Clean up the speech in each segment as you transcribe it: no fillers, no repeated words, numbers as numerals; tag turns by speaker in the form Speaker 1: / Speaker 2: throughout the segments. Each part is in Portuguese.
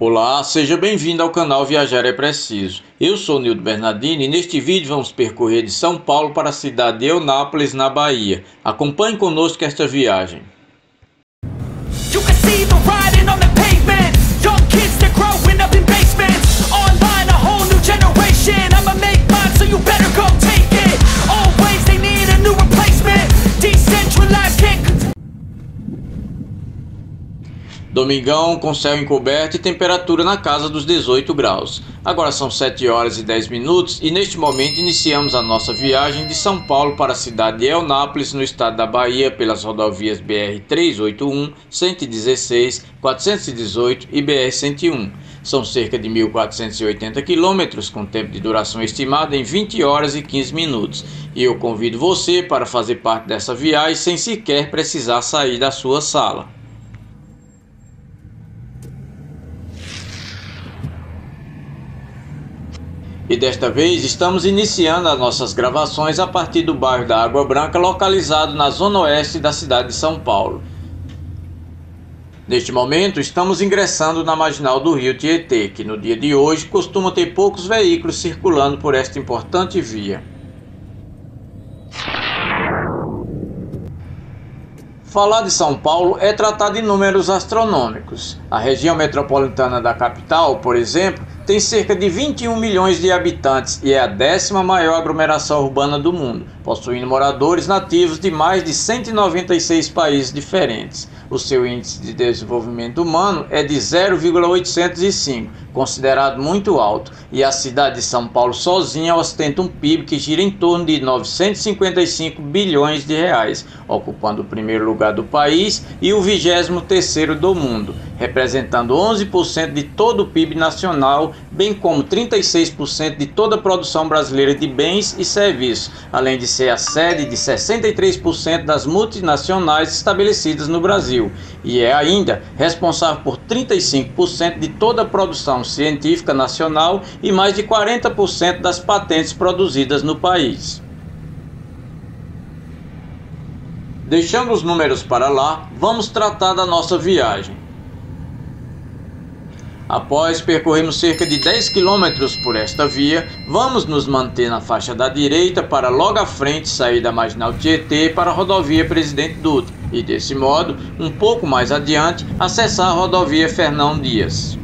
Speaker 1: Olá, seja bem-vindo ao canal Viajar é Preciso. Eu sou Nildo Bernardini e neste vídeo vamos percorrer de São Paulo para a cidade de Eunápolis, na Bahia. Acompanhe conosco esta viagem. Domingão com céu encoberto e temperatura na casa dos 18 graus. Agora são 7 horas e 10 minutos e neste momento iniciamos a nossa viagem de São Paulo para a cidade de Eunápolis, no estado da Bahia, pelas rodovias BR-381, 116, 418 e BR-101. São cerca de 1.480 quilômetros, com tempo de duração estimado em 20 horas e 15 minutos. E eu convido você para fazer parte dessa viagem sem sequer precisar sair da sua sala. E desta vez estamos iniciando as nossas gravações a partir do bairro da Água Branca, localizado na zona oeste da cidade de São Paulo. Neste momento estamos ingressando na marginal do rio Tietê, que no dia de hoje costuma ter poucos veículos circulando por esta importante via. Falar de São Paulo é tratar de números astronômicos. A região metropolitana da capital, por exemplo, tem cerca de 21 milhões de habitantes e é a 10ª maior aglomeração urbana do mundo, possuindo moradores nativos de mais de 196 países diferentes. O seu índice de desenvolvimento humano é de 0,805, considerado muito alto, e a cidade de São Paulo sozinha ostenta um PIB que gira em torno de 955 bilhões de reais, ocupando o primeiro lugar do país e o 23º do mundo, representando 11% de todo o PIB nacional, bem como 36% de toda a produção brasileira de bens e serviços, além de ser a sede de 63% das multinacionais estabelecidas no Brasil, e é ainda responsável por 35% de toda a produção científica nacional e mais de 40% das patentes produzidas no país. Deixando os números para lá, vamos tratar da nossa viagem. Após percorrermos cerca de 10 quilômetros por esta via, vamos nos manter na faixa da direita para logo à frente sair da marginal Tietê para a rodovia Presidente Dutra e, desse modo, um pouco mais adiante, acessar a rodovia Fernão Dias.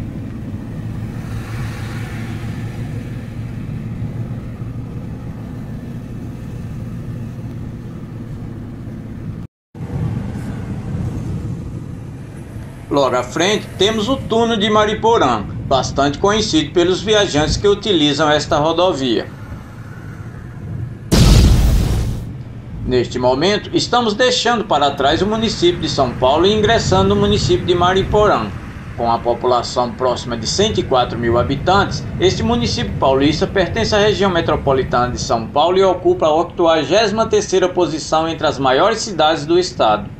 Speaker 1: Logo à frente temos o túnel de Mariporã, bastante conhecido pelos viajantes que utilizam esta rodovia. Neste momento estamos deixando para trás o município de São Paulo e ingressando no município de Mariporã. Com a população próxima de 104 mil habitantes, este município paulista pertence à região metropolitana de São Paulo e ocupa a 83ª posição entre as maiores cidades do estado.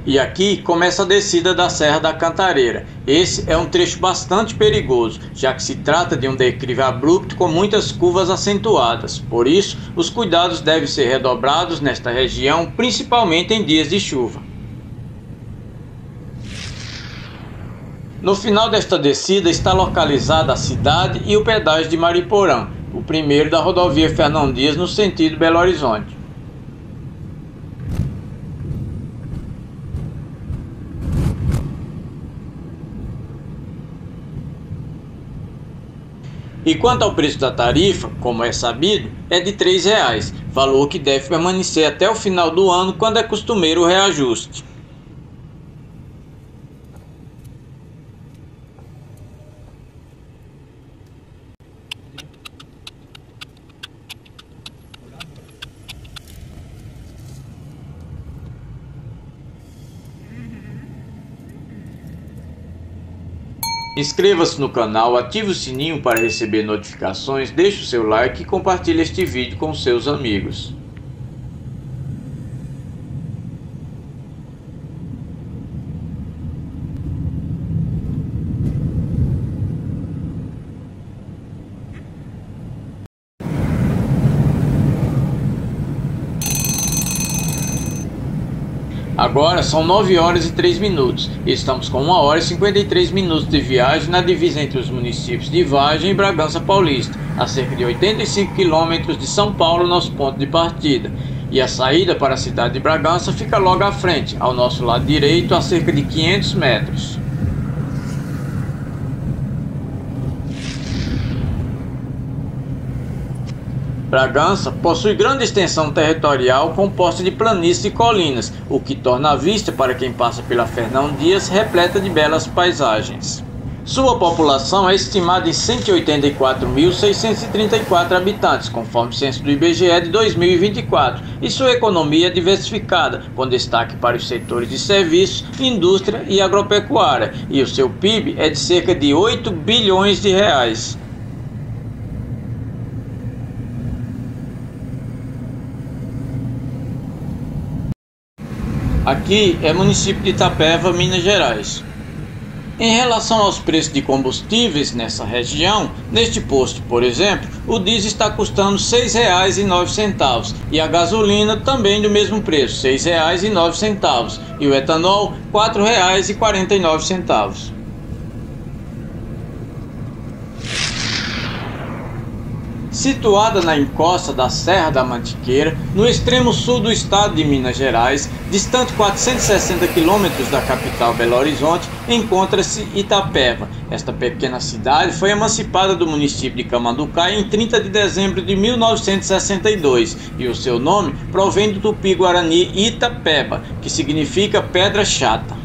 Speaker 1: E aqui começa a descida da Serra da Cantareira. Esse é um trecho bastante perigoso, já que se trata de um declive abrupto com muitas curvas acentuadas. Por isso, os cuidados devem ser redobrados nesta região, principalmente em dias de chuva. No final desta descida está localizada a cidade e o pedágio de Mariporã, o primeiro da rodovia Fernão Dias no sentido Belo Horizonte. E quanto ao preço da tarifa, como é sabido, é de R$ 3,00, valor que deve permanecer até o final do ano, quando é costumeiro o reajuste. Inscreva-se no canal, ative o sininho para receber notificações, deixe o seu like e compartilhe este vídeo com seus amigos. Agora são 9 horas e 3 minutos e estamos com 1 hora e 53 minutos de viagem na divisa entre os municípios de Vargem e Bragança Paulista, a cerca de 85 quilômetros de São Paulo, nosso ponto de partida. E a saída para a cidade de Bragança fica logo à frente, ao nosso lado direito, a cerca de 500 metros. Bragança possui grande extensão territorial composta de planícies e colinas, o que torna a vista para quem passa pela Fernão Dias repleta de belas paisagens. Sua população é estimada em 184.634 habitantes, conforme o censo do IBGE de 2024, e sua economia é diversificada, com destaque para os setores de serviços, indústria e agropecuária, e o seu PIB é de cerca de 8 bilhões de reais. Aqui é município de Itapeva, Minas Gerais. Em relação aos preços de combustíveis nessa região, neste posto, por exemplo, o diesel está custando R$ 6,09 e a gasolina também do mesmo preço, R$ 6,09, e o etanol R$ 4,49. Situada na encosta da Serra da Mantiqueira, no extremo sul do estado de Minas Gerais, distante 460 quilômetros da capital Belo Horizonte, encontra-se Itapeva. Esta pequena cidade foi emancipada do município de Camanducaia em 30 de dezembro de 1962 e o seu nome provém do tupi-guarani Itapeba, que significa pedra chata.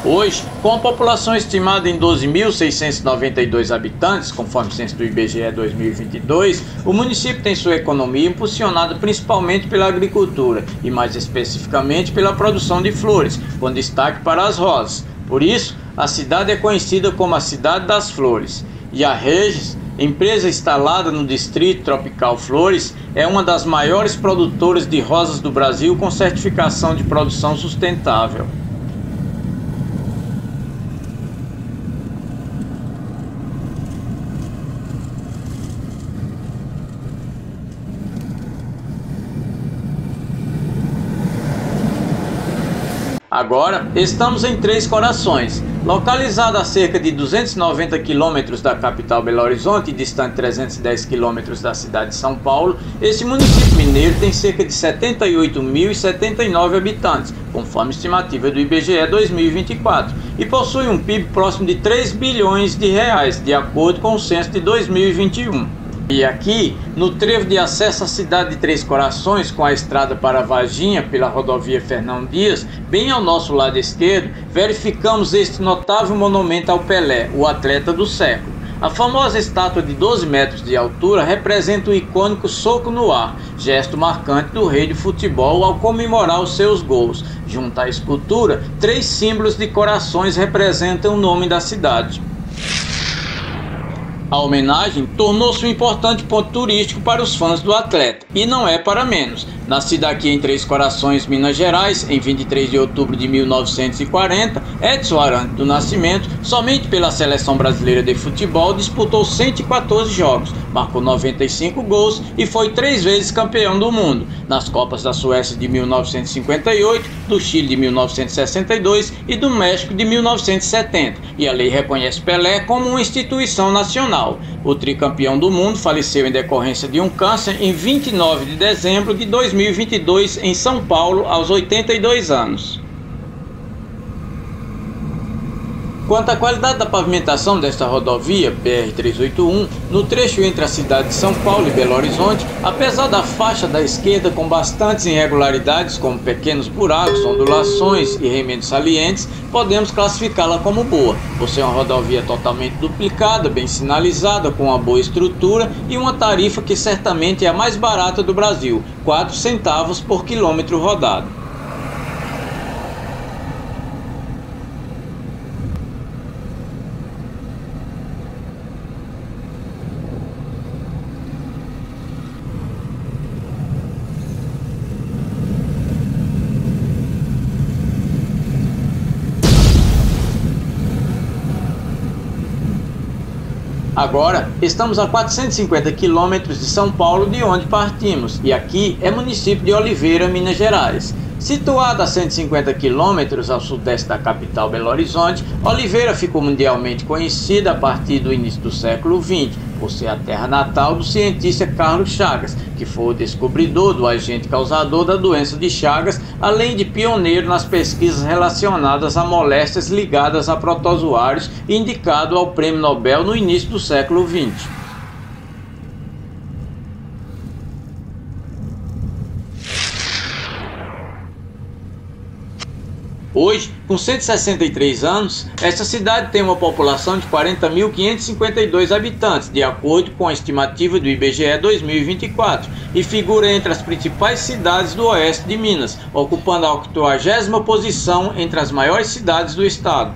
Speaker 1: Hoje, com a população estimada em 12.692 habitantes, conforme o censo do IBGE 2022, o município tem sua economia impulsionada principalmente pela agricultura e mais especificamente pela produção de flores, com destaque para as rosas. Por isso, a cidade é conhecida como a Cidade das Flores. E a Regis, empresa instalada no Distrito Tropical Flores, é uma das maiores produtoras de rosas do Brasil com certificação de produção sustentável. Agora estamos em Três Corações, localizado a cerca de 290 quilômetros da capital Belo Horizonte e distante 310 quilômetros da cidade de São Paulo. Esse município mineiro tem cerca de 78.079 habitantes, conforme estimativa do IBGE 2024, e possui um PIB próximo de 3 bilhões de reais, de acordo com o censo de 2021. E aqui, no trevo de acesso à cidade de Três Corações, com a estrada para Varginha pela rodovia Fernão Dias, bem ao nosso lado esquerdo, verificamos este notável monumento ao Pelé, o atleta do século. A famosa estátua de 12 metros de altura representa o icônico soco no ar, gesto marcante do rei de futebol ao comemorar os seus gols. Junto à escultura, 3 símbolos de corações representam o nome da cidade. A homenagem tornou-se um importante ponto turístico para os fãs do atleta, e não é para menos. Nascido aqui em Três Corações, Minas Gerais, em 23 de outubro de 1940, Edson Arantes do Nascimento, somente pela Seleção Brasileira de Futebol, disputou 114 jogos, marcou 95 gols e foi 3 vezes campeão do mundo, nas Copas da Suécia de 1958, do Chile de 1962 e do México de 1970, e a lei reconhece Pelé como uma instituição nacional. O tricampeão do mundo faleceu em decorrência de um câncer em 29 de dezembro de 2022 em São Paulo, aos 82 anos. Quanto à qualidade da pavimentação desta rodovia BR-381, no trecho entre a cidade de São Paulo e Belo Horizonte, apesar da faixa da esquerda com bastantes irregularidades, como pequenos buracos, ondulações e remendos salientes, podemos classificá-la como boa, por ser uma rodovia totalmente duplicada, bem sinalizada, com uma boa estrutura e uma tarifa que certamente é a mais barata do Brasil, 4 centavos por quilômetro rodado. Agora, estamos a 450 quilômetros de São Paulo, de onde partimos, e aqui é município de Oliveira, Minas Gerais. Situada a 150 quilômetros ao sudeste da capital Belo Horizonte, Oliveira ficou mundialmente conhecida a partir do início do século XX, por ser a terra natal do cientista Carlos Chagas, que foi o descobridor do agente causador da doença de Chagas, além de pioneiro nas pesquisas relacionadas a moléstias ligadas a protozoários e indicado ao Prêmio Nobel no início do século XX. Hoje, com 163 anos, esta cidade tem uma população de 40.552 habitantes, de acordo com a estimativa do IBGE 2024, e figura entre as principais cidades do oeste de Minas, ocupando a 80ª posição entre as maiores cidades do estado.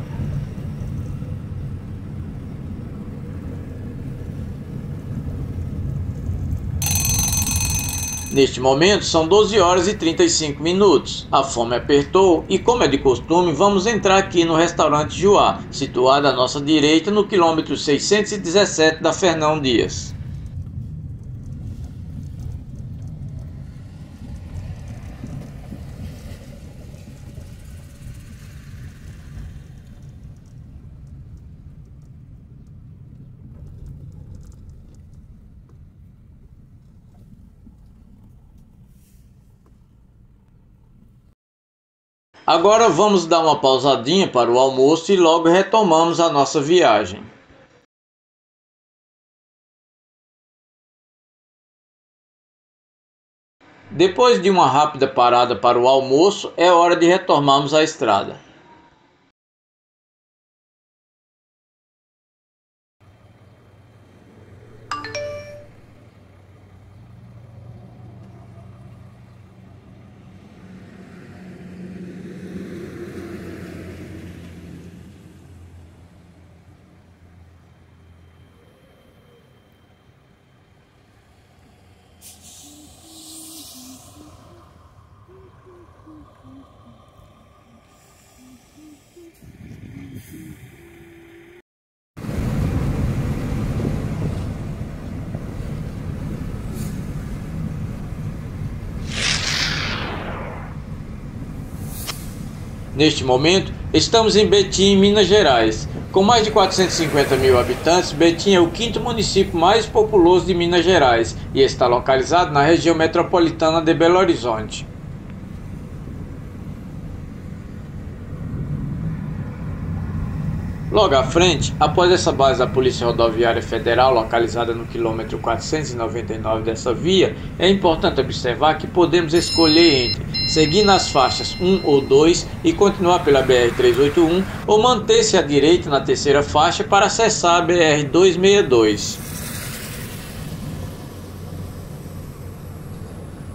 Speaker 1: Neste momento são 12 horas e 35 minutos. A fome apertou e, como é de costume, vamos entrar aqui no restaurante Joá, situado à nossa direita no quilômetro 617 da Fernão Dias. Agora vamos dar uma pausadinha para o almoço e logo retomamos a nossa viagem. Depois de uma rápida parada para o almoço, é hora de retomarmos a estrada. Neste momento, estamos em Betim, Minas Gerais. Com mais de 450 mil habitantes, Betim é o quinto município mais populoso de Minas Gerais e está localizado na região metropolitana de Belo Horizonte. Logo à frente, após essa base da Polícia Rodoviária Federal, localizada no quilômetro 499 dessa via, é importante observar que podemos escolher entre seguir nas faixas 1 ou 2 e continuar pela BR-381 ou manter-se à direita na terceira faixa para acessar a BR-262.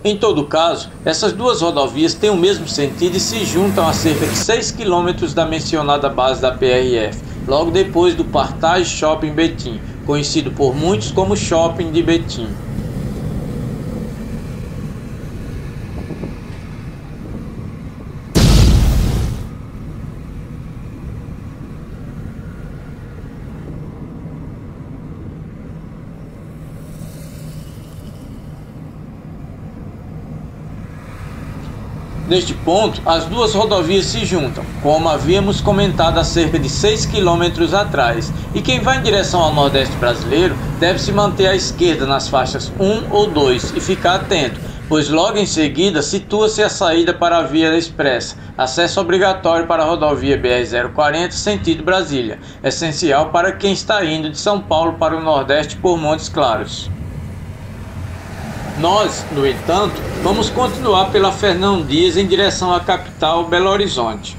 Speaker 1: Em todo caso, essas duas rodovias têm o mesmo sentido e se juntam a cerca de 6 km da mencionada base da PRF, logo depois do Partage Shopping Betim, conhecido por muitos como Shopping de Betim. Neste ponto, as duas rodovias se juntam, como havíamos comentado há cerca de 6 km atrás, e quem vai em direção ao Nordeste brasileiro deve se manter à esquerda nas faixas 1 ou 2 e ficar atento, pois logo em seguida situa-se a saída para a Via Expressa, acesso obrigatório para a rodovia BR-040 sentido Brasília, essencial para quem está indo de São Paulo para o Nordeste por Montes Claros. Nós, no entanto, vamos continuar pela Fernão Dias em direção à capital Belo Horizonte.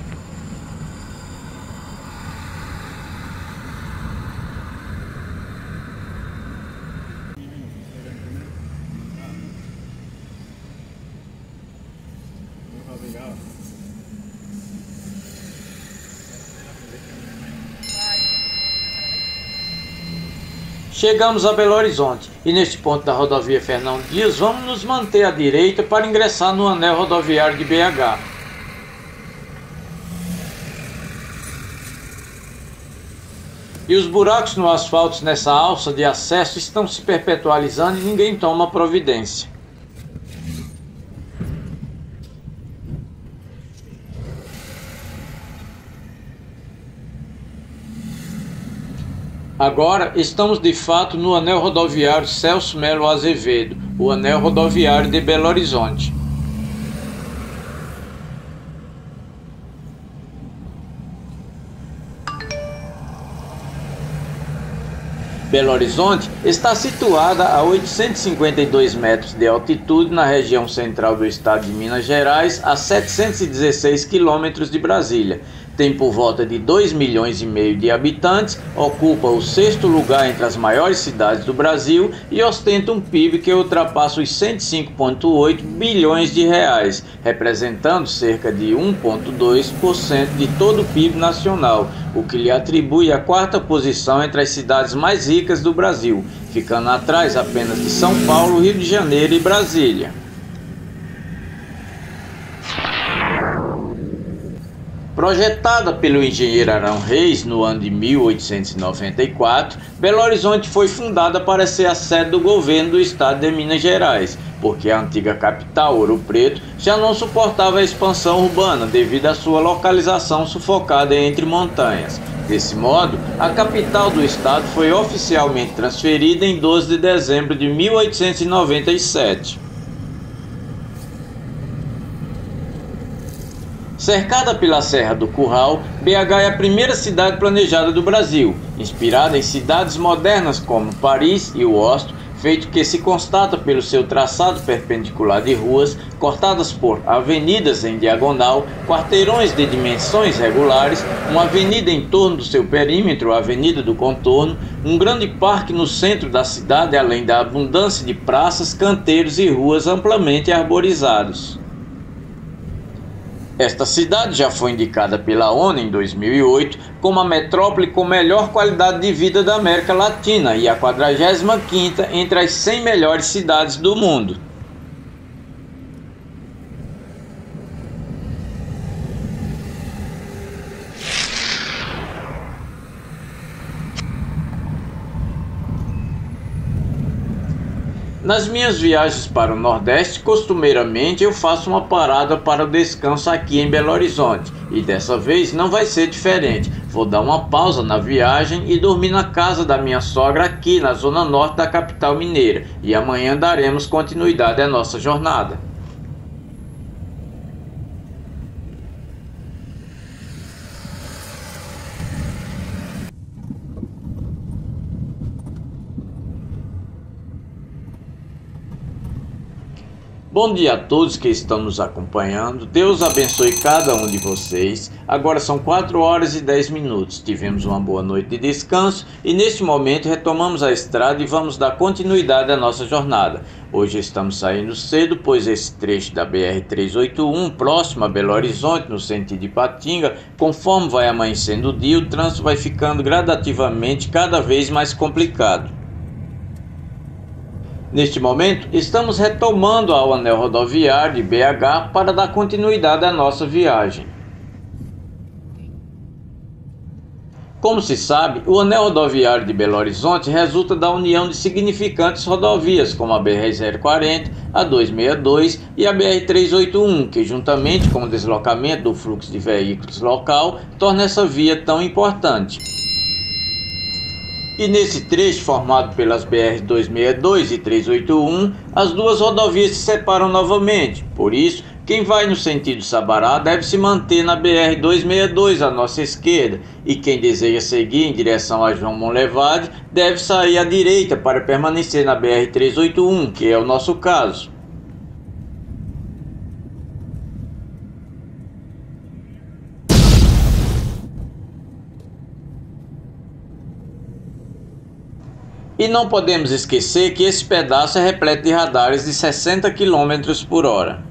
Speaker 1: Chegamos a Belo Horizonte e neste ponto da rodovia Fernão Dias vamos nos manter à direita para ingressar no anel rodoviário de BH. E os buracos no asfalto nessa alça de acesso estão se perpetualizando e ninguém toma providência. Agora estamos de fato no anel rodoviário Celso Melo Azevedo, o anel rodoviário de Belo Horizonte. Belo Horizonte está situada a 852 metros de altitude na região central do estado de Minas Gerais, a 716 quilômetros de Brasília. Tem por volta de 2,5 milhões de habitantes, ocupa o sexto lugar entre as maiores cidades do Brasil e ostenta um PIB que ultrapassa os 105,8 bilhões de reais, representando cerca de 1,2% de todo o PIB nacional, o que lhe atribui a quarta posição entre as cidades mais ricas do Brasil, ficando atrás apenas de São Paulo, Rio de Janeiro e Brasília. Projetada pelo engenheiro Arão Reis no ano de 1894, Belo Horizonte foi fundada para ser a sede do governo do estado de Minas Gerais, porque a antiga capital, Ouro Preto, já não suportava a expansão urbana devido à sua localização sufocada entre montanhas. Desse modo, a capital do estado foi oficialmente transferida em 12 de dezembro de 1897. Cercada pela Serra do Curral, BH é a primeira cidade planejada do Brasil, inspirada em cidades modernas como Paris e Oslo, feito que se constata pelo seu traçado perpendicular de ruas, cortadas por avenidas em diagonal, quarteirões de dimensões regulares, uma avenida em torno do seu perímetro, a Avenida do Contorno, um grande parque no centro da cidade, além da abundância de praças, canteiros e ruas amplamente arborizados. Esta cidade já foi indicada pela ONU em 2008 como a metrópole com melhor qualidade de vida da América Latina e a 45ª entre as 100 melhores cidades do mundo. Nas minhas viagens para o Nordeste, costumeiramente eu faço uma parada para o descanso aqui em Belo Horizonte, e dessa vez não vai ser diferente. Vou dar uma pausa na viagem e dormir na casa da minha sogra aqui na zona norte da capital mineira, e amanhã daremos continuidade à nossa jornada. Bom dia a todos que estão nos acompanhando, Deus abençoe cada um de vocês. Agora são 4 horas e 10 minutos, tivemos uma boa noite de descanso e neste momento retomamos a estrada e vamos dar continuidade à nossa jornada. Hoje estamos saindo cedo, pois esse trecho da BR-381, próximo a Belo Horizonte, no sentido de Ipatinga, conforme vai amanhecendo o dia, o trânsito vai ficando gradativamente cada vez mais complicado. Neste momento, estamos retomando ao anel rodoviário de BH para dar continuidade à nossa viagem. Como se sabe, o anel rodoviário de Belo Horizonte resulta da união de significantes rodovias, como a BR-040, a 262 e a BR-381, que juntamente com o deslocamento do fluxo de veículos local, torna essa via tão importante. E nesse trecho formado pelas BR-262 e 381, as duas rodovias se separam novamente. Por isso, quem vai no sentido Sabará deve se manter na BR-262 à nossa esquerda, e quem deseja seguir em direção a João Monlevade deve sair à direita para permanecer na BR-381, que é o nosso caso. E não podemos esquecer que esse pedaço é repleto de radares de 60 km por hora.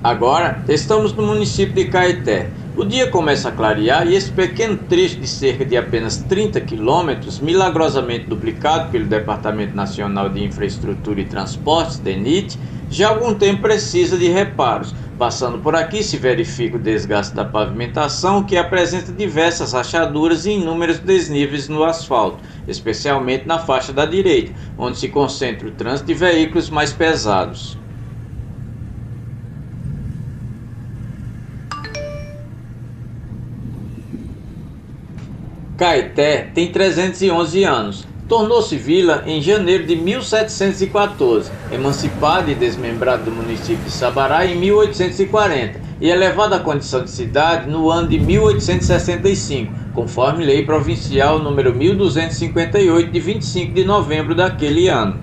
Speaker 1: Agora estamos no município de Caeté O dia começa a clarear e esse pequeno trecho de cerca de apenas 30 quilômetros, milagrosamente duplicado pelo Departamento Nacional de Infraestrutura e Transportes, DENIT, já há algum tempo precisa de reparos. Passando por aqui se verifica o desgaste da pavimentação, que apresenta diversas rachaduras e inúmeros desníveis no asfalto, especialmente na faixa da direita, onde se concentra o trânsito de veículos mais pesados. Caeté tem 311 anos. Tornou-se vila em janeiro de 1714, emancipada e desmembrada do município de Sabará em 1840 e elevada à condição de cidade no ano de 1865, conforme lei provincial número 1258 de 25 de novembro daquele ano.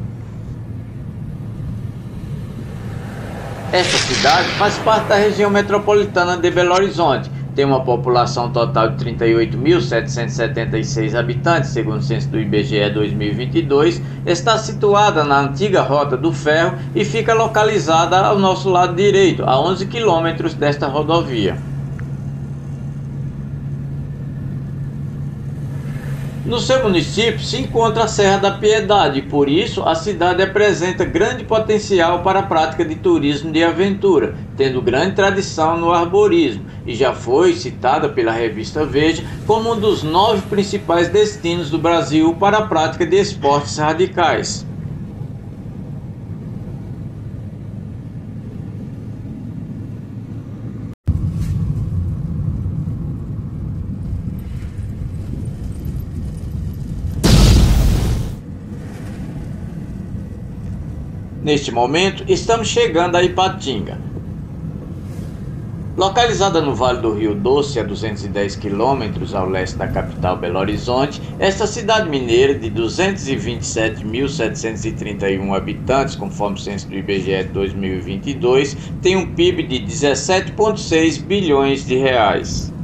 Speaker 1: Esta cidade faz parte da região metropolitana de Belo Horizonte. Tem uma população total de 38.776 habitantes, segundo o censo do IBGE 2022, está situada na antiga Rota do Ferro e fica localizada ao nosso lado direito, a 11 quilômetros desta rodovia. No seu município se encontra a Serra da Piedade e, por isso, a cidade apresenta grande potencial para a prática de turismo de aventura, tendo grande tradição no arborismo, e já foi citada pela revista Veja como um dos 9 principais destinos do Brasil para a prática de esportes radicais. Neste momento, estamos chegando a Ipatinga. Localizada no Vale do Rio Doce, a 210 quilômetros ao leste da capital Belo Horizonte, esta cidade mineira de 227.731 habitantes, conforme o censo do IBGE de 2022, tem um PIB de 17,6 bilhões de reais.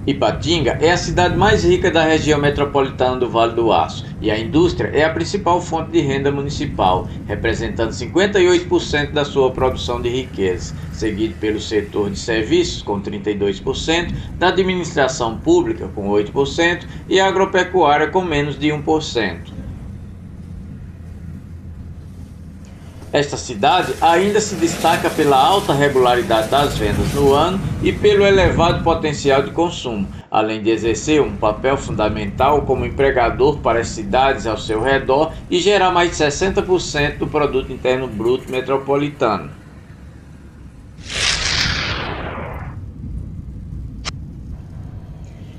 Speaker 1: Ipatinga é a cidade mais rica da região metropolitana do Vale do Aço e a indústria é a principal fonte de renda municipal, representando 58% da sua produção de riqueza, seguido pelo setor de serviços com 32%, da administração pública com 8% e a agropecuária com menos de 1%. Esta cidade ainda se destaca pela alta regularidade das vendas no ano e pelo elevado potencial de consumo, além de exercer um papel fundamental como empregador para as cidades ao seu redor e gerar mais de 60% do produto interno bruto metropolitano.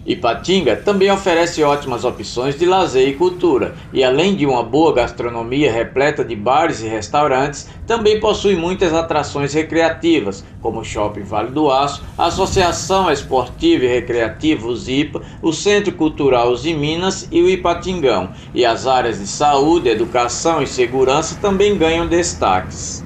Speaker 1: Ipatinga também oferece ótimas opções de lazer e cultura, e além de uma boa gastronomia repleta de bares e restaurantes, também possui muitas atrações recreativas, como o Shopping Vale do Aço, a Associação Esportiva e Recreativa USIPA, o Centro Cultural Usiminas e o Ipatingão, e as áreas de saúde, educação e segurança também ganham destaques.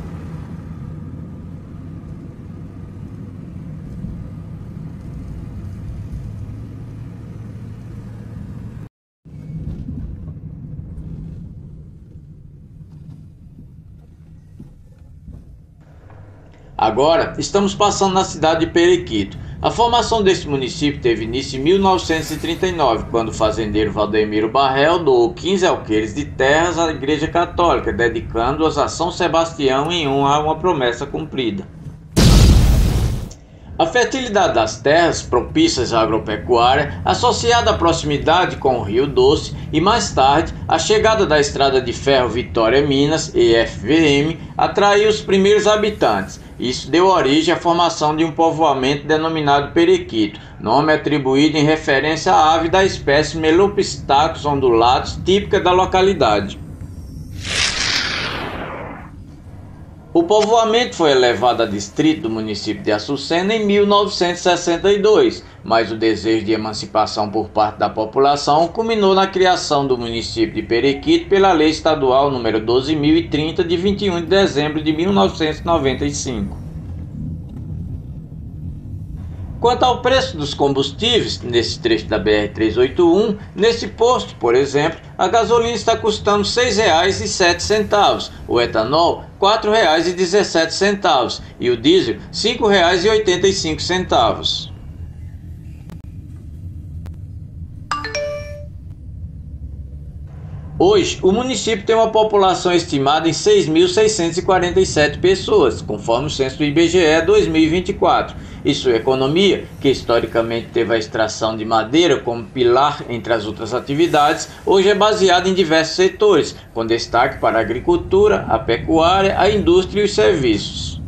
Speaker 1: Agora, estamos passando na cidade de Periquito. A formação deste município teve início em 1939, quando o fazendeiro Valdemiro Barrel doou 15 alqueires de terras à Igreja Católica, dedicando-as a São Sebastião em honra a uma promessa cumprida. A fertilidade das terras, propícias à agropecuária, associada à proximidade com o Rio Doce e, mais tarde, a chegada da Estrada de Ferro Vitória-Minas, EFVM, atraiu os primeiros habitantes. Isso deu origem à formação de um povoamento denominado Periquito, nome atribuído em referência à ave da espécie Melopistacus ondulatus, típica da localidade. O povoamento foi elevado a distrito do município de Açucena em 1962, mas o desejo de emancipação por parte da população culminou na criação do município de Periquito pela Lei Estadual nº 12.030, de 21 de dezembro de 1995. Quanto ao preço dos combustíveis, nesse trecho da BR-381, nesse posto, por exemplo, a gasolina está custando R$ 6,07, o etanol R$ 4,17 e o diesel R$ 5,85. Hoje, o município tem uma população estimada em 6.647 pessoas, conforme o censo do IBGE 2024. E sua economia, que historicamente teve a extração de madeira como pilar entre as outras atividades, hoje é baseada em diversos setores, com destaque para a agricultura, a pecuária, a indústria e os serviços.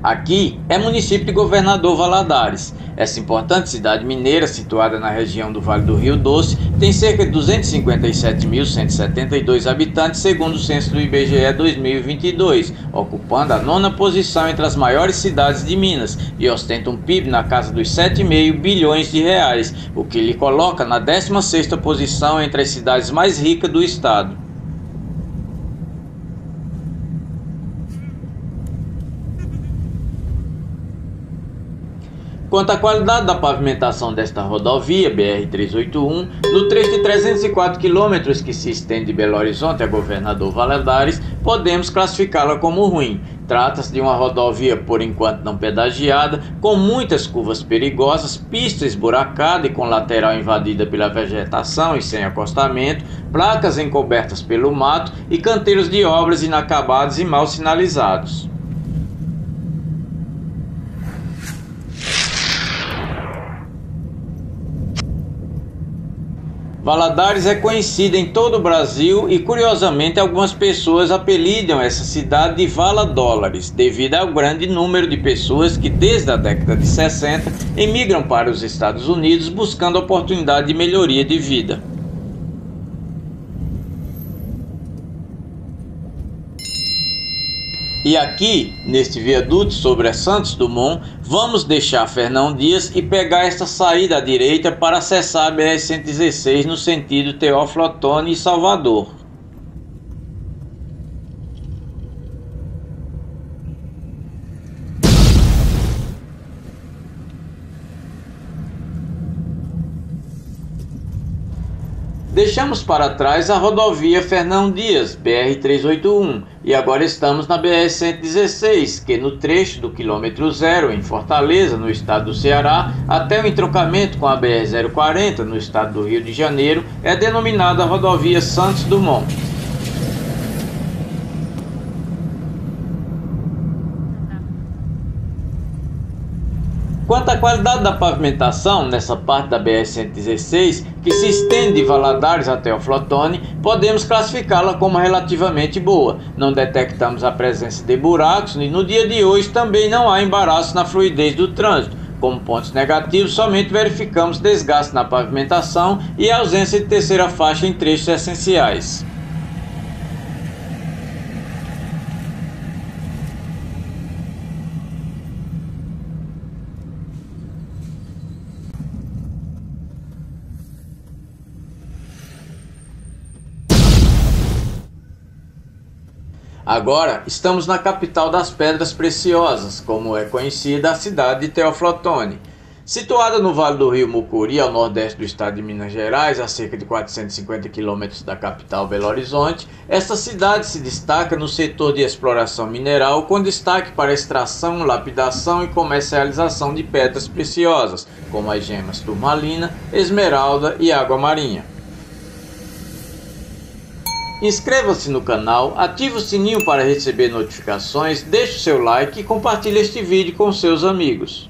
Speaker 1: Aqui é município de Governador Valadares. Essa importante cidade mineira, situada na região do Vale do Rio Doce, tem cerca de 257.172 habitantes, segundo o censo do IBGE 2022, ocupando a 9ª posição entre as maiores cidades de Minas e ostenta um PIB na casa dos 7,5 bilhões de reais, o que lhe coloca na 16ª posição entre as cidades mais ricas do estado. Quanto à qualidade da pavimentação desta rodovia BR-381, no trecho de 304 km que se estende de Belo Horizonte a Governador Valadares, podemos classificá-la como ruim. Trata-se de uma rodovia, por enquanto não pedagiada, com muitas curvas perigosas, pista esburacada e com lateral invadida pela vegetação e sem acostamento, placas encobertas pelo mato e canteiros de obras inacabados e mal sinalizados. Valadares é conhecida em todo o Brasil e, curiosamente, algumas pessoas apelidam essa cidade de Valadólares, devido ao grande número de pessoas que, desde a década de 60, emigram para os Estados Unidos buscando oportunidade de melhoria de vida. E aqui, neste viaduto sobre a Santos Dumont, vamos deixar Fernão Dias e pegar esta saída à direita para acessar a BR-116 no sentido Teófilo Otoni e Salvador. Deixamos para trás a rodovia Fernão Dias, BR-381, e agora estamos na BR-116, que no trecho do quilômetro 0, em Fortaleza, no estado do Ceará, até o entroncamento com a BR-040, no estado do Rio de Janeiro, é denominada rodovia Santos Dumont. Quanto à qualidade da pavimentação nessa parte da BR-116, que se estende de Valadares até o Otoni, podemos classificá-la como relativamente boa. Não detectamos a presença de buracos e no dia de hoje também não há embaraço na fluidez do trânsito. Como pontos negativos, somente verificamos desgaste na pavimentação e a ausência de terceira faixa em trechos essenciais. Agora estamos na capital das Pedras Preciosas, como é conhecida a cidade de Teófilo Otoni. Situada no Vale do Rio Mucuri, ao nordeste do estado de Minas Gerais, a cerca de 450 quilômetros da capital Belo Horizonte, esta cidade se destaca no setor de exploração mineral, com destaque para a extração, lapidação e comercialização de pedras preciosas, como as gemas turmalina, esmeralda e água marinha. Inscreva-se no canal, ative o sininho para receber notificações, deixe o seu like e compartilhe este vídeo com seus amigos.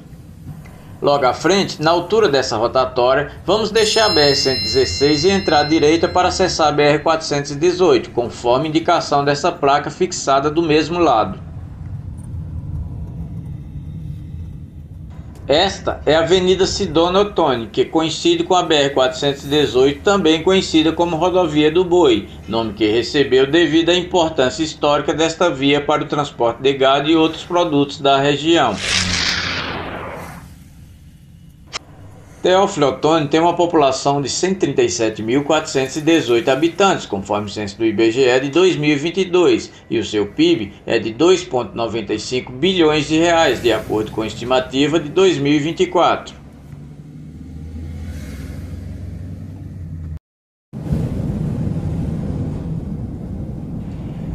Speaker 1: Logo à frente, na altura dessa rotatória, vamos deixar a BR-116 e entrar à direita para acessar a BR-418, conforme indicação dessa placa fixada do mesmo lado. Esta é a Avenida Sidônio Ottoni, que coincide com a BR-418, também conhecida como Rodovia do Boi, nome que recebeu devido à importância histórica desta via para o transporte de gado e outros produtos da região. Teófilo Otoni tem uma população de 137.418 habitantes, conforme o censo do IBGE de 2022, e o seu PIB é de 2,95 bilhões de reais, de acordo com a estimativa de 2024.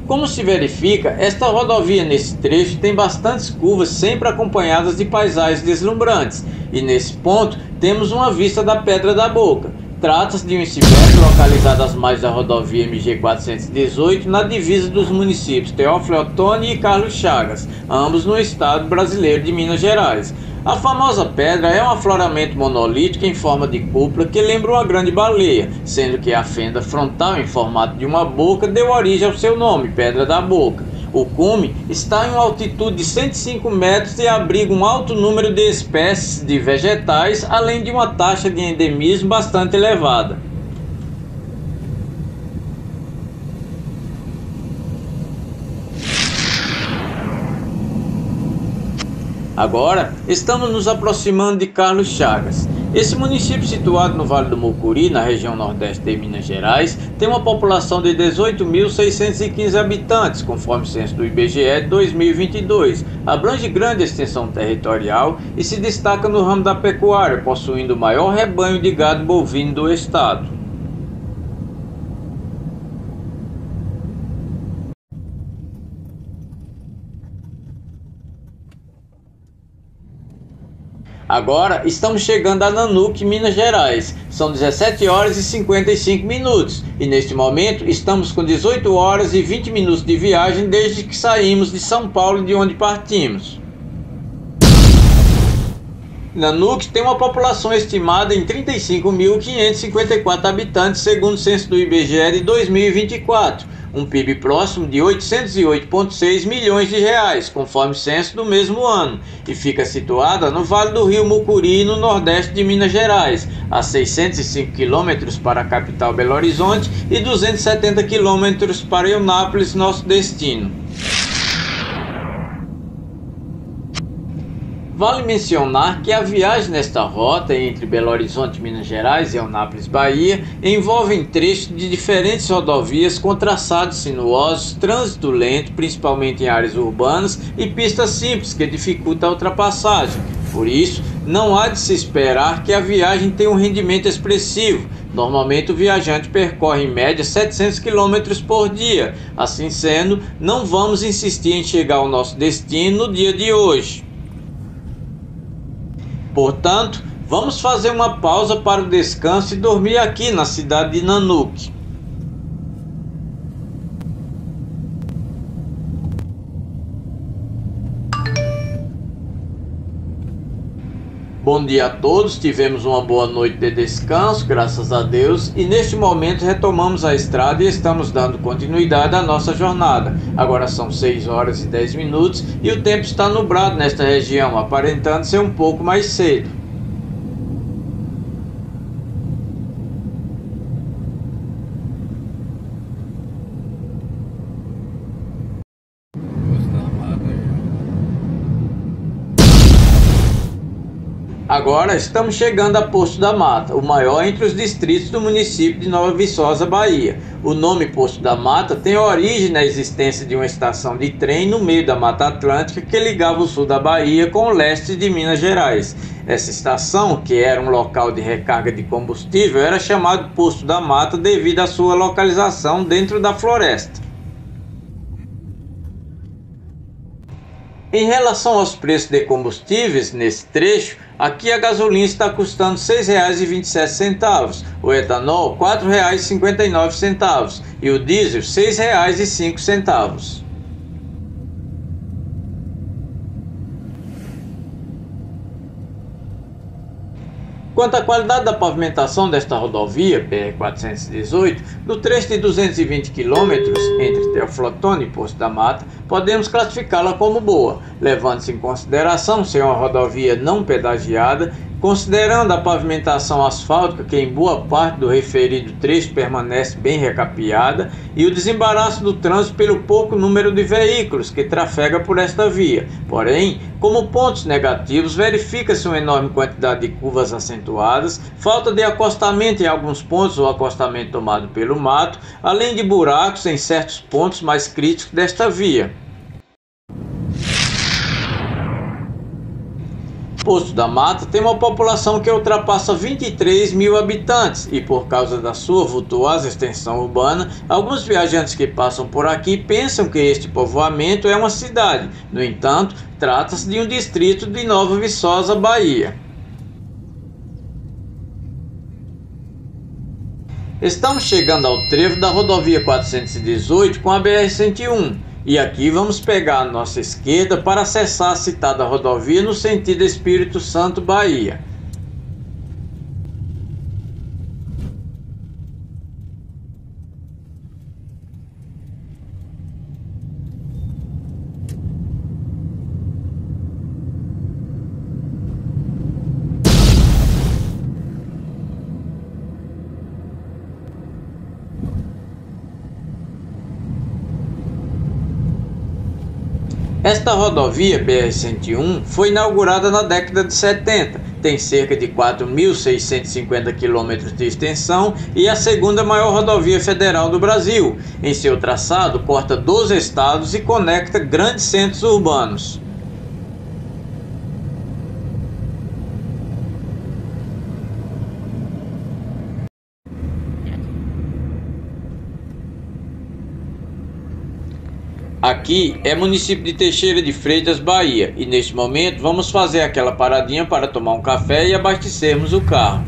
Speaker 1: Como se verifica, esta rodovia nesse trecho tem bastantes curvas sempre acompanhadas de paisagens deslumbrantes, e nesse ponto temos uma vista da Pedra da Boca. Trata-se de um iceberg localizado às margens da rodovia MG 418 na divisa dos municípios Teófilo Otoni e Carlos Chagas, ambos no estado brasileiro de Minas Gerais. A famosa pedra é um afloramento monolítico em forma de cúpula que lembra uma grande baleia, sendo que a fenda frontal em formato de uma boca deu origem ao seu nome, Pedra da Boca. O cume está em uma altitude de 105 metros e abriga um alto número de espécies de vegetais, além de uma taxa de endemismo bastante elevada. Agora, estamos nos aproximando de Carlos Chagas. Esse município, situado no Vale do Mucuri, na região nordeste de Minas Gerais, tem uma população de 18.615 habitantes, conforme o censo do IBGE de 2022. Abrange grande extensão territorial e se destaca no ramo da pecuária, possuindo o maior rebanho de gado bovino do estado. Agora estamos chegando a Nanuque, Minas Gerais. São 17 horas e 55 minutos e neste momento estamos com 18 horas e 20 minutos de viagem desde que saímos de São Paulo, de onde partimos. Nanuque tem uma população estimada em 35.554 habitantes, segundo o censo do IBGE de 2024. Um PIB próximo de 808,6 milhões de reais, conforme o censo do mesmo ano, e fica situada no Vale do Rio Mucuri, no nordeste de Minas Gerais, a 605 quilômetros para a capital Belo Horizonte e 270 quilômetros para Eunápolis, nosso destino. Vale mencionar que a viagem nesta rota entre Belo Horizonte, Minas Gerais e Eunápolis, Bahia, envolve trechos de diferentes rodovias com traçados sinuosos, trânsito lento, principalmente em áreas urbanas, e pistas simples que dificultam a ultrapassagem. Por isso, não há de se esperar que a viagem tenha um rendimento expressivo. Normalmente o viajante percorre em média 700 km por dia. Assim sendo, não vamos insistir em chegar ao nosso destino no dia de hoje. Portanto, vamos fazer uma pausa para o descanso e dormir aqui na cidade de Nanuque. Bom dia a todos, tivemos uma boa noite de descanso, graças a Deus, e neste momento retomamos a estrada e estamos dando continuidade à nossa jornada. Agora são 6 horas e 10 minutos e o tempo está nublado nesta região, aparentando ser um pouco mais cedo. Agora estamos chegando a Poço da Mata, o maior entre os distritos do município de Nova Viçosa, Bahia. O nome Poço da Mata tem origem na existência de uma estação de trem no meio da Mata Atlântica que ligava o sul da Bahia com o leste de Minas Gerais. Essa estação, que era um local de recarga de combustível, era chamado Poço da Mata devido à sua localização dentro da floresta. Em relação aos preços de combustíveis nesse trecho, aqui a gasolina está custando R$ 6,27, o etanol R$ 4,59 e o diesel R$ 6,05. Quanto à qualidade da pavimentação desta rodovia BR-418, no trecho de 220 km entre Teoflotone e Poço da Mata, podemos classificá-la como boa, levando-se em consideração ser uma rodovia não pedagiada, considerando a pavimentação asfáltica, que em boa parte do referido trecho permanece bem recapeada, e o desembaraço do trânsito pelo pouco número de veículos que trafega por esta via. Porém, como pontos negativos, verifica-se uma enorme quantidade de curvas acentuadas, falta de acostamento em alguns pontos ou acostamento tomado pelo mato, além de buracos em certos pontos mais críticos desta via. Poço da Mata tem uma população que ultrapassa 23 mil habitantes e, por causa da sua vultuosa extensão urbana, alguns viajantes que passam por aqui pensam que este povoamento é uma cidade. No entanto, trata-se de um distrito de Nova Viçosa, Bahia. Estamos chegando ao trevo da rodovia 418 com a BR-101. E aqui vamos pegar a nossa esquerda para acessar a citada rodovia no sentido Espírito Santo, Bahia. Esta rodovia BR-101 foi inaugurada na década de 70, tem cerca de 4.650 km de extensão e é a segunda maior rodovia federal do Brasil. Em seu traçado, corta 12 estados e conecta grandes centros urbanos. Aqui é município de Teixeira de Freitas, Bahia, e neste momento vamos fazer aquela paradinha para tomar um café e abastecermos o carro.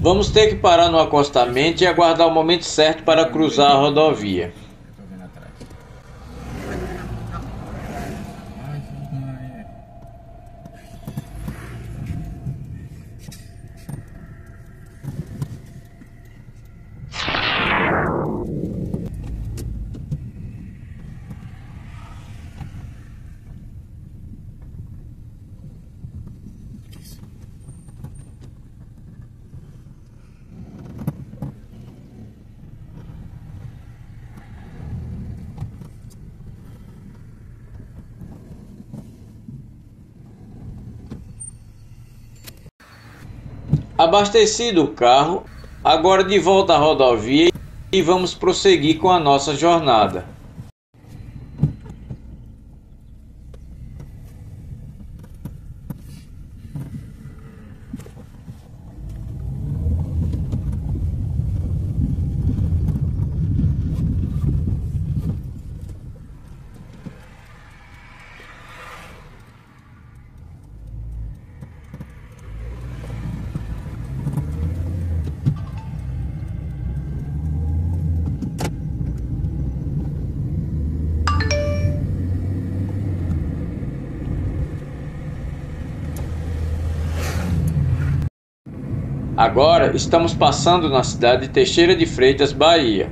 Speaker 1: Vamos ter que parar no acostamento e aguardar o momento certo para cruzar a rodovia. Abastecido o carro, agora de volta à rodovia e vamos prosseguir com a nossa jornada. Agora estamos passando na cidade de Teixeira de Freitas, Bahia.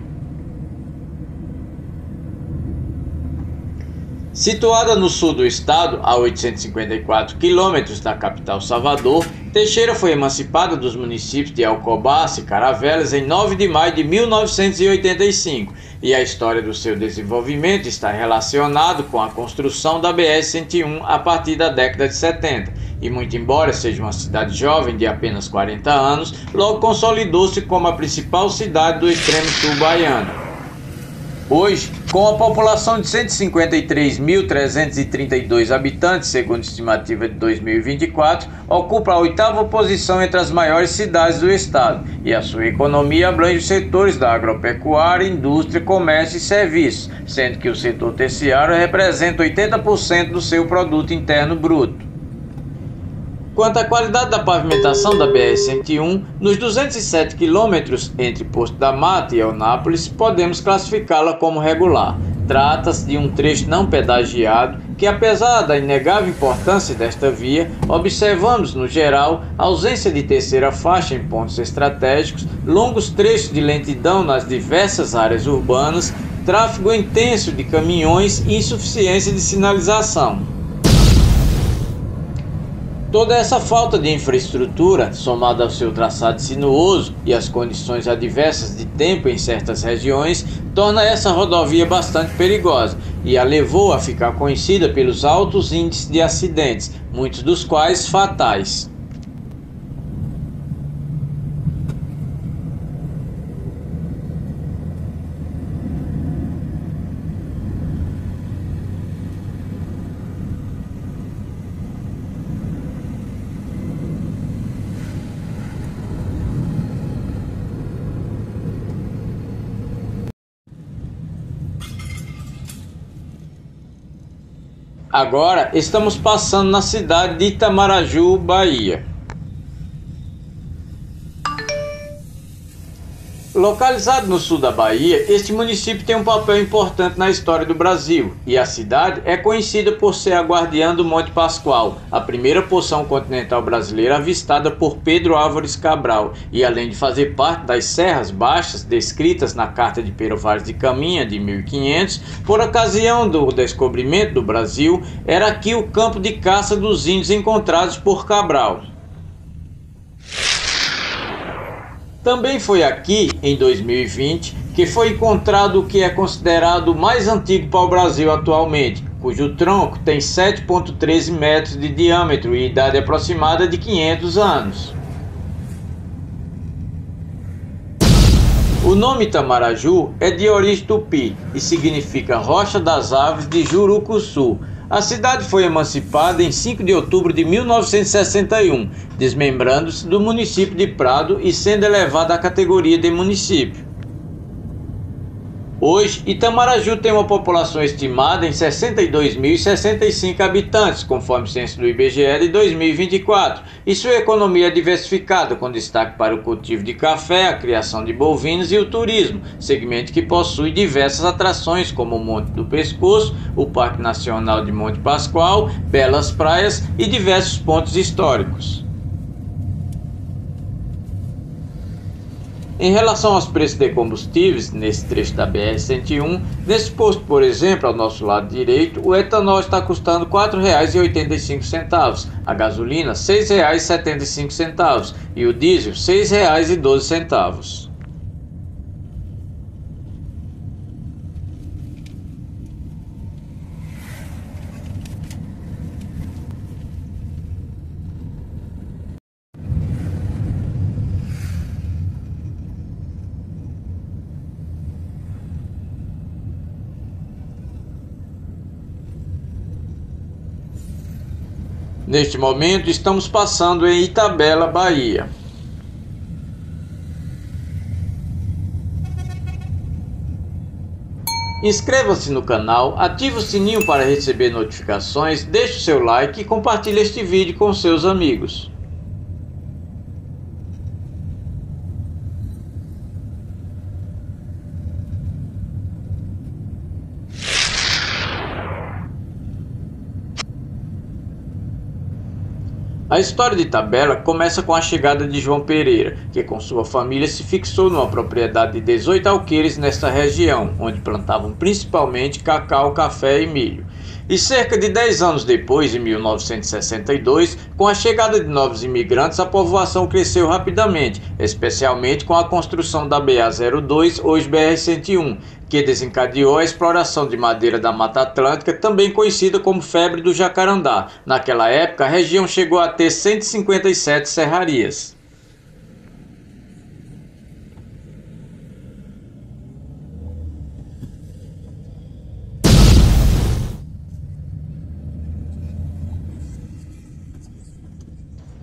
Speaker 1: Situada no sul do estado, a 854 quilômetros da capital Salvador, Teixeira foi emancipada dos municípios de Alcobaça e Caravelas em 9 de maio de 1985, e a história do seu desenvolvimento está relacionado com a construção da BR-101 a partir da década de 70. E muito embora seja uma cidade jovem de apenas 40 anos, logo consolidou-se como a principal cidade do extremo sul baiano. Hoje, com a população de 153.332 habitantes, segundo a estimativa de 2024, ocupa a 8ª posição entre as maiores cidades do estado, e a sua economia abrange os setores da agropecuária, indústria, comércio e serviços, sendo que o setor terciário representa 80% do seu produto interno bruto. Quanto à qualidade da pavimentação da BR-101, nos 207 quilômetros entre Poço da Mata e Eunápolis, podemos classificá-la como regular. Trata-se de um trecho não pedagiado que, apesar da inegável importância desta via, observamos, no geral, a ausência de terceira faixa em pontos estratégicos, longos trechos de lentidão nas diversas áreas urbanas, tráfego intenso de caminhões e insuficiência de sinalização. Toda essa falta de infraestrutura, somada ao seu traçado sinuoso e às condições adversas de tempo em certas regiões, torna essa rodovia bastante perigosa e a levou a ficar conhecida pelos altos índices de acidentes, muitos dos quais fatais. Agora estamos passando na cidade de Itamaraju, Bahia. Localizado no sul da Bahia, este município tem um papel importante na história do Brasil e a cidade é conhecida por ser a guardiã do Monte Pascoal, a primeira porção continental brasileira avistada por Pedro Álvares Cabral, e além de fazer parte das Serras Baixas descritas na Carta de Pero Vaz de Caminha de 1500, por ocasião do descobrimento do Brasil, era aqui o campo de caça dos índios encontrados por Cabral. Também foi aqui, em 2020, que foi encontrado o que é considerado o mais antigo pau-brasil atualmente, cujo tronco tem 7,13 metros de diâmetro e idade aproximada de 500 anos. O nome Itamaraju é de origem tupi e significa Rocha das Aves de Jurucuçu. A cidade foi emancipada em 5 de outubro de 1961, desmembrando-se do município de Prado e sendo elevada à categoria de município. Hoje, Itamaraju tem uma população estimada em 62.065 habitantes, conforme o censo do IBGE de 2024, e sua economia é diversificada, com destaque para o cultivo de café, a criação de bovinos e o turismo, segmento que possui diversas atrações como o Monte do Pescoço, o Parque Nacional de Monte Pascoal, belas praias e diversos pontos históricos. Em relação aos preços de combustíveis, nesse trecho da BR-101, nesse posto, por exemplo, ao nosso lado direito, o etanol está custando R$ 4,85, a gasolina R$ 6,75 e o diesel R$ 6,12. Neste momento, estamos passando em Itabela, Bahia. Inscreva-se no canal, ative o sininho para receber notificações, deixe o seu like e compartilhe este vídeo com seus amigos. A história de Itabela começa com a chegada de João Pereira, que com sua família se fixou numa propriedade de 18 alqueires nesta região, onde plantavam principalmente cacau, café e milho. E cerca de 10 anos depois, em 1962, com a chegada de novos imigrantes, a povoação cresceu rapidamente, especialmente com a construção da BA-02, hoje BR-101, que desencadeou a exploração de madeira da Mata Atlântica, também conhecida como febre do jacarandá. Naquela época, a região chegou a ter 157 serrarias.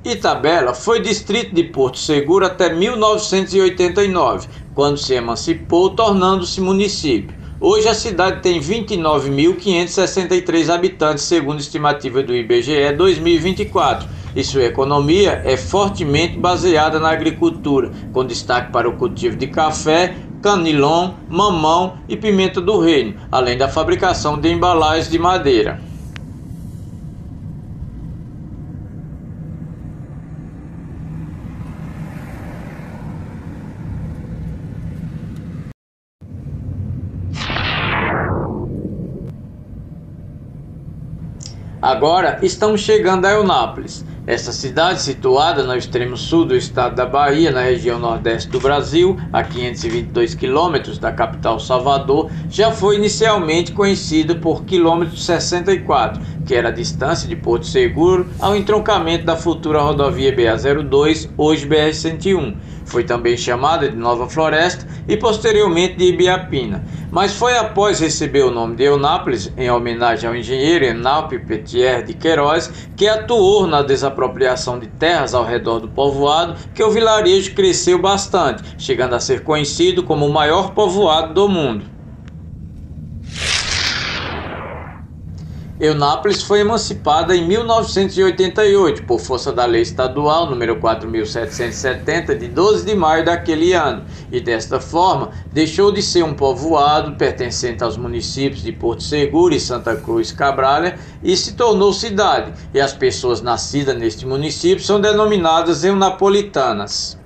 Speaker 1: Itabela foi distrito de Porto Seguro até 1989, quando se emancipou, tornando-se município. Hoje a cidade tem 29.563 habitantes, segundo estimativa do IBGE 2024, e sua economia é fortemente baseada na agricultura, com destaque para o cultivo de café, canilão, mamão e pimenta do reino, além da fabricação de embalagens de madeira. Agora estamos chegando a Eunápolis. Essa cidade, situada no extremo sul do estado da Bahia, na região nordeste do Brasil, a 522 quilômetros da capital Salvador, já foi inicialmente conhecida por quilômetro 64, que era a distância de Porto Seguro ao entroncamento da futura rodovia BA-02, hoje BR-101. Foi também chamada de Nova Floresta e posteriormente de Ibiapina. Mas foi após receber o nome de Eunápolis, em homenagem ao engenheiro Enape Petier de Queiroz, que atuou na desapropriação de terras ao redor do povoado, que o vilarejo cresceu bastante, chegando a ser conhecido como o maior povoado do mundo. Eunápolis foi emancipada em 1988 por força da Lei Estadual nº 4.770 de 12 de maio daquele ano, e desta forma deixou de ser um povoado pertencente aos municípios de Porto Seguro e Santa Cruz Cabralha e se tornou cidade, e as pessoas nascidas neste município são denominadas eunapolitanas.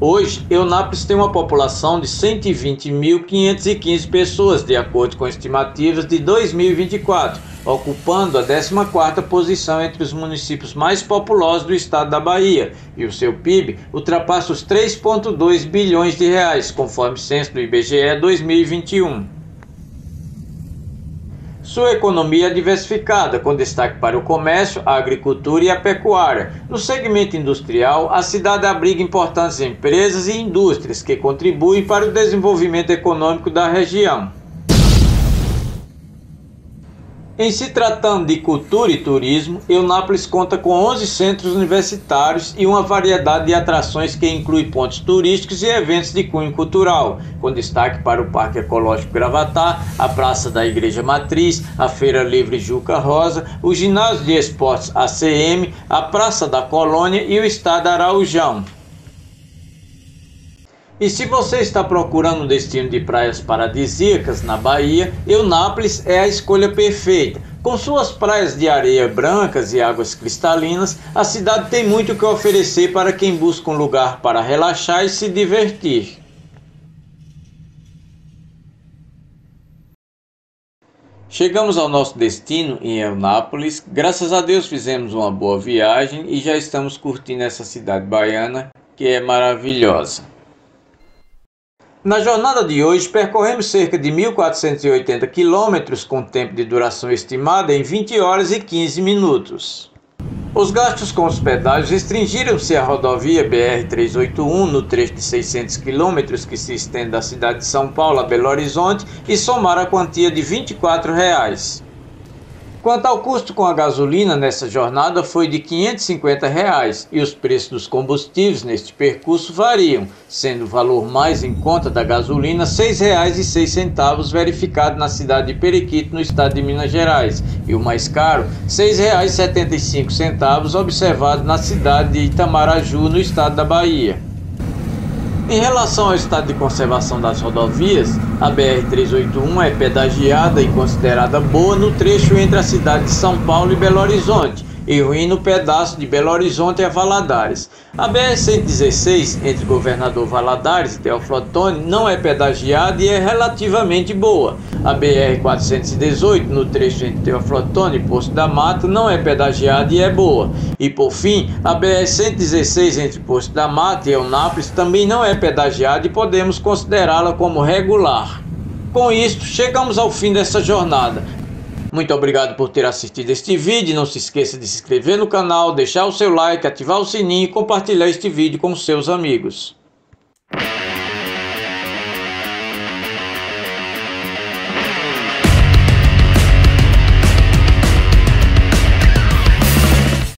Speaker 1: Hoje, Eunápolis tem uma população de 120.515 pessoas, de acordo com estimativas de 2024, ocupando a 14ª posição entre os municípios mais populosos do estado da Bahia, e o seu PIB ultrapassa os 3,2 bilhões de reais, conforme censo do IBGE 2021. Sua economia é diversificada, com destaque para o comércio, a agricultura e a pecuária. No segmento industrial, a cidade abriga importantes empresas e indústrias que contribuem para o desenvolvimento econômico da região. Em se tratando de cultura e turismo, Eunápolis conta com 11 centros universitários e uma variedade de atrações que inclui pontos turísticos e eventos de cunho cultural, com destaque para o Parque Ecológico Gravatá, a Praça da Igreja Matriz, a Feira Livre Juca Rosa, o Ginásio de Esportes ACM, a Praça da Colônia e o Estádio Araújão. E se você está procurando um destino de praias paradisíacas na Bahia, Eunápolis é a escolha perfeita. Com suas praias de areia brancas e águas cristalinas, a cidade tem muito o que oferecer para quem busca um lugar para relaxar e se divertir. Chegamos ao nosso destino em Eunápolis. Graças a Deus fizemos uma boa viagem e já estamos curtindo essa cidade baiana, que é maravilhosa. Na jornada de hoje, percorremos cerca de 1.480 quilômetros, com tempo de duração estimada em 20 horas e 15 minutos. Os gastos com os pedágios restringiram-se à rodovia BR-381, no trecho de 600 quilômetros que se estende da cidade de São Paulo a Belo Horizonte, e somaram a quantia de R$ 24,00. Quanto ao custo com a gasolina nessa jornada foi de R$ 550,00 e os preços dos combustíveis neste percurso variam, sendo o valor mais em conta da gasolina R$ 6,06 verificado na cidade de Periquito, no estado de Minas Gerais, e o mais caro R$ 6,75 observado na cidade de Itamaraju, no estado da Bahia. Em relação ao estado de conservação das rodovias, a BR-381 é pedagiada e considerada boa no trecho entre a cidade de São Paulo e Belo Horizonte, e ruim no pedaço de Belo Horizonte a Valadares. A BR-116, entre Governador Valadares e Teófilo Otoni, não é pedagiada e é relativamente boa. A BR-418, no trecho entre Teófilo Otoni e Poço da Mata, não é pedagiada e é boa. E por fim, a BR-116 entre Poço da Mata e Eunápolis também não é pedagiada e podemos considerá-la como regular. Com isto, chegamos ao fim dessa jornada. Muito obrigado por ter assistido este vídeo. Não se esqueça de se inscrever no canal, deixar o seu like, ativar o sininho e compartilhar este vídeo com seus amigos.